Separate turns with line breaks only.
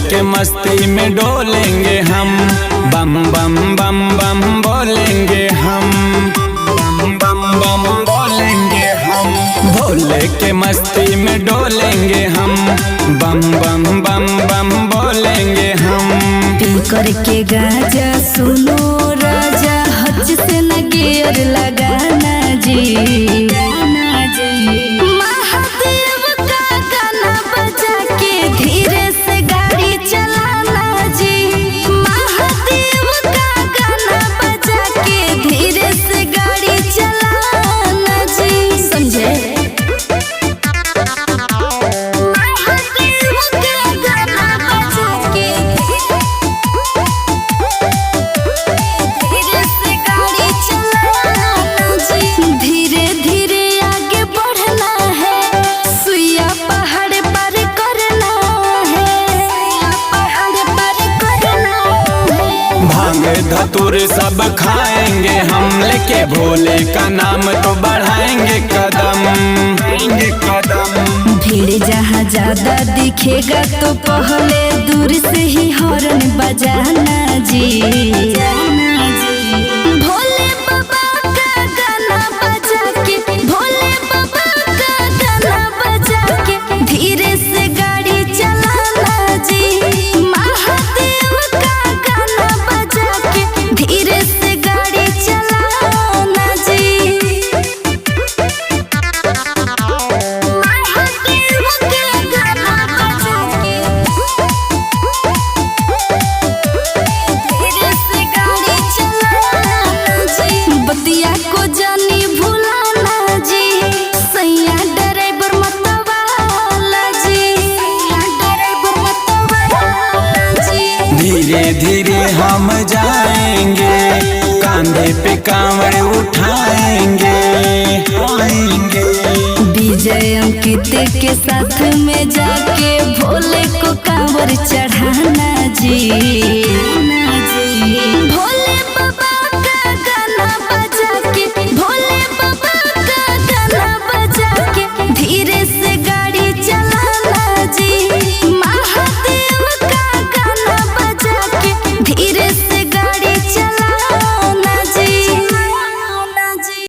के मस्ती में डोलेंगे हम, बम बम बम बम बोलेंगे हम, बम बम बम बोलेंगे हम। भोले के मस्ती में डोलेंगे हम, बम बम बम बम बोलेंगे हम।
पी करके गाजा सुनो राजा, हज से न गियर लगाना जी। महादेव का गाना बजा के धीरे से गाड़ी चलाना जी। महादेव का गाना बजा के धीरे से गाड़ी चलाना जी, समझे। महादेव का गाना बजा के धीरे से गाड़ी चलाना जी। धीरे धीरे आगे बढ़ना है, सुइया पहाड़ पार करना है, सुइया पहाड़ पार करना है।
भांग धतूर सब खाएंगे हम, लेके भोले का नाम तो बढ़ाएंगे कदम, कदम।
भीड़ जहाँ ज्यादा दिखेगा तो पहले दूर से ही हॉर्न बजाना जी। भोले बाबा का गाना बजा के, भोले बाबा का गाना बजा के धीरे से गाड़ी चलाना जी। महादेव का गाना बजा के धीरे से गाड़ी चलाना जी। महादेव का गाना बजा के धीरे से गाड़ी चलाना जी। बतिया को जानी भुलाना जी, सैया ड्राइवर मतवाला जी, सैया ड्राइवर मतवाला जी।
धीरे धीरे हम जाएंगे, कांधे पे कांवड़ उठाएंगे, आएंगे।
विजय अंकित के साथ में जाके भोले को कांवर चढ़ाना जी।